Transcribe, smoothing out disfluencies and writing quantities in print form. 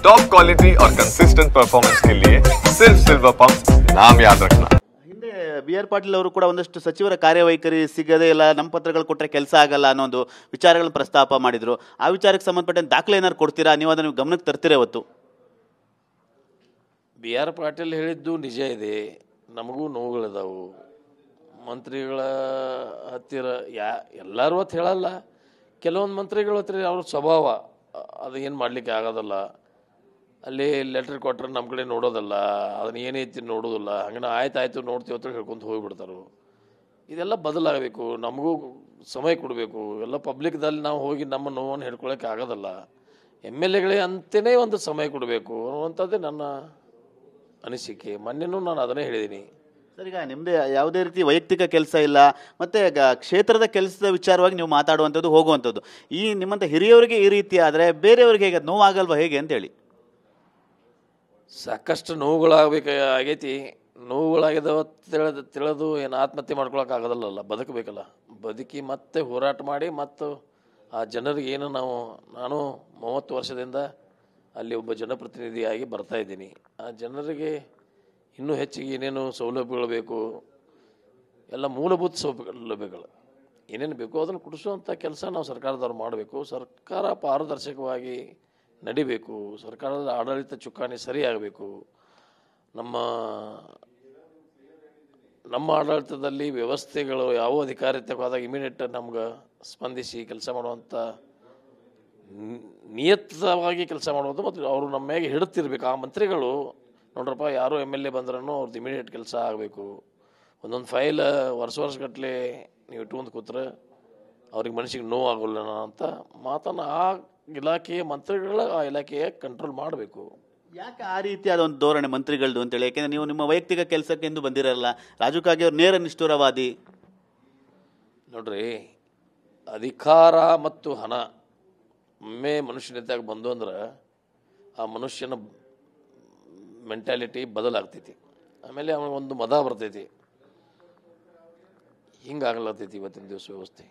Top quality और consistent performance के लिए सिर्फ सिल्वर पंप नाम याद रखना। ಹಿಂದೆ ಬಿ ಆರ್ ಪಾಟೀಲ್ ಅವರು ಕೂಡ ಒಂದಷ್ಟು ಸಚಿವರ ಕಾರ್ಯವೈಖರಿ ಸಿಗದೇ ಇಲ್ಲ, ನಮ್ಮ ಪತ್ರಗಳು ಕೊಟ್ಟರೆ ಕೆಲಸ ಆಗಲ್ಲ ಅನ್ನೋ ಒಂದು ವಿಚಾರಗಳನ್ನು ಪ್ರಸ್ತಾಪ ಮಾಡಿದ್ರು. ಆ ವಿಚಾರಕ್ಕೆ ಸಂಬಂಧಪಟ್ಟಂತೆ ದಾಖಲೆ ಏನಾದ್ರು ಕೊಡ್ತೀರಾ, ನೀವು ಅದನ್ನು ಗಮನಕ್ಕೆ ತರ್ತೀರಾ ಇವತ್ತು? ಬಿ ಆರ್ ಪಾಟೀಲ್ ಹೇಳಿದ್ದು ನಿಜ ಇದೆ, ನಮಗೂ ನೋವುಗಳಿದಾವು. ಮಂತ್ರಿಗಳ ಹತ್ತಿರ ಎಲ್ಲರೂ ಹೊತ್ತು ಹೇಳಲ್ಲ, ಕೆಲವೊಂದು ಮಂತ್ರಿಗಳ ಹತ್ತಿರ ಅವ್ರ ಸ್ವಭಾವ ಅದು ಏನು ಮಾಡಲಿಕ್ಕೆ ಆಗೋದಲ್ಲ. ಅಲ್ಲಿ ಲೆಟ್ರ್ ಕೊಟ್ಟರೆ ನಮ್ಮ ಕಡೆ ನೋಡೋದಲ್ಲ, ಅದನ್ನ ಏನೈತಿ ನೋಡೋದಿಲ್ಲ. ಹಂಗೆ ಆಯ್ತು ನೋಡ್ತೀವಿ ಅಂತ ಹೇಳ್ಕೊಂತ ಹೋಗಿಬಿಡ್ತಾರೆ. ಇದೆಲ್ಲ ಬದಲಾಗಬೇಕು, ನಮಗೂ ಸಮಯ ಕೊಡಬೇಕು. ಎಲ್ಲ ಪಬ್ಲಿಕ್ದಲ್ಲಿ ನಾವು ಹೋಗಿ ನಮ್ಮ ನೋವನ್ನು ಹೇಳ್ಕೊಳಕ್ಕೆ ಆಗೋದಲ್ಲ. ಎಮ್ ಎಲ್ ಎಗಳೇ ಅಂತಲೇ ಒಂದು ಸಮಯ ಕೊಡಬೇಕು ಅನ್ನುವಂಥದ್ದೇ ನನ್ನ ಅನಿಸಿಕೆ. ಮೊನ್ನೆನೂ ನಾನು ಅದನ್ನೇ ಹೇಳಿದ್ದೀನಿ. ಸರ್, ಈಗ ನಿಮ್ಮದೇ ಯಾವುದೇ ರೀತಿ ವೈಯಕ್ತಿಕ ಕೆಲಸ ಇಲ್ಲ, ಮತ್ತು ಕ್ಷೇತ್ರದ ಕೆಲಸದ ವಿಚಾರವಾಗಿ ನೀವು ಮಾತಾಡುವಂಥದ್ದು ಹೋಗುವಂಥದ್ದು. ಈ ನಿಮ್ಮಂಥ ಹಿರಿಯವರಿಗೆ ಈ ರೀತಿ ಆದರೆ ಬೇರೆಯವ್ರಿಗೆ ಹೇಗೆ ನೋವಾಗಲ್ವಾ, ಹೇಗೆ ಅಂತೇಳಿ? ಸಾಕಷ್ಟು ಆಗೈತಿ. ನೋವುಗಳಾಗಿದ್ದಾವ ತಿಳಿದು ಏನು ಆತ್ಮಹತ್ಯೆ ಮಾಡ್ಕೊಳಕ್ಕೆ ಆಗೋದಲ್ಲ, ಬದುಕಬೇಕಲ್ಲ. ಬದುಕಿ ಮತ್ತೆ ಹೋರಾಟ ಮಾಡಿ ಮತ್ತು ಆ ಜನರಿಗೆ ಏನು ನಾನು 30 ವರ್ಷದಿಂದ ಅಲ್ಲಿ ಒಬ್ಬ ಜನಪ್ರತಿನಿಧಿಯಾಗಿ ಬರ್ತಾ ಇದ್ದೀನಿ. ಆ ಜನರಿಗೆ ಇನ್ನೂ ಹೆಚ್ಚಿಗೆ ಏನೇನು ಸೌಲಭ್ಯಗಳು ಬೇಕು, ಎಲ್ಲ ಮೂಲಭೂತ ಸೌಲಭ್ಯಗಳು ಏನೇನು ಬೇಕು ಅದನ್ನು ಕೊಡಿಸುವಂಥ ಕೆಲಸ ನಾವು ಸರ್ಕಾರದವ್ರು ಮಾಡಬೇಕು. ಸರ್ಕಾರ ಪಾರದರ್ಶಕವಾಗಿ ನಡಿಬೇಕು. ಸರ್ಕಾರದ ಆಡಳಿತ ಚುಕ್ಕಾಣಿ ಸರಿಯಾಗಬೇಕು. ನಮ್ಮ ಆಡಳಿತದಲ್ಲಿ ವ್ಯವಸ್ಥೆಗಳು ಯಾವ ಅಧಿಕಾರಿತ್ವವಾದಾಗ ಇಮಿಡಿಯೇಟ್ ನಮ್ಗೆ ಸ್ಪಂದಿಸಿ ಕೆಲಸ ಮಾಡುವಂಥ ನಿಯತವಾಗಿ ಕೆಲಸ ಮಾಡೋದು, ಮತ್ತು ಅವರು ನಮ್ಮ ಮ್ಯಾಗೆ ಹಿಡುತ್ತಿರ್ಬೇಕು. ಆ ಮಂತ್ರಿಗಳು ನೋಡ್ರಪ್ಪ, ಯಾರು ಎಮ್ ಎಲ್ ಎ ಬಂದ್ರೂ ಅವ್ರದ್ದು ಇಮಿಡಿಯೇಟ್ ಕೆಲಸ ಆಗಬೇಕು. ಒಂದೊಂದು ಫೈಲ್ ವರ್ಷಗಟ್ಟಲೆ ನೀವು ಇಟ್ಕೊಂಡು ಕೂತ್ರೆ ಅವ್ರಿಗೆ ಮನಸ್ಸಿಗೆ ನೋವು ಆಗೋಲ್ಲ ಅಂತ ಮಾತನ್ನು ಆ ಇಲಾಖೆಯ ಮಂತ್ರಿಗಳ ಆ ಇಲಾಖೆಯ ಕಂಟ್ರೋಲ್ ಮಾಡಬೇಕು. ಯಾಕೆ ಆ ರೀತಿಯಾದ ಒಂದು ಧೋರಣೆ ಮಂತ್ರಿಗಳದ್ದು ಅಂತೇಳಿ? ಯಾಕೆಂದರೆ ನೀವು ನಿಮ್ಮ ವೈಯಕ್ತಿಕ ಕೆಲಸಕ್ಕೆ ಎಂದು ಬಂದಿರಲ್ಲ. ರಾಜು ಕಾಗೆ ಅವರು ನೇರ ನಿಷ್ಠುರವಾದಿ. ನೋಡ್ರಿ, ಅಧಿಕಾರ ಮತ್ತು ಹಣ ಒಮ್ಮೆ ಮನುಷ್ಯನಿದ್ದಾಗ ಬಂದು ಅಂದ್ರೆ ಆ ಮನುಷ್ಯನ ಮೆಂಟ್ಯಾಲಿಟಿ ಬದಲಾಗ್ತೈತಿ. ಆಮೇಲೆ ಅವನಿಗೊಂದು ಮದ ಬರ್ತೈತಿ. ಹಿಂಗಾಗ್ಲತ್ತೈತಿ ಇವತ್ತಿನ ದಿವಸ ವ್ಯವಸ್ಥೆ.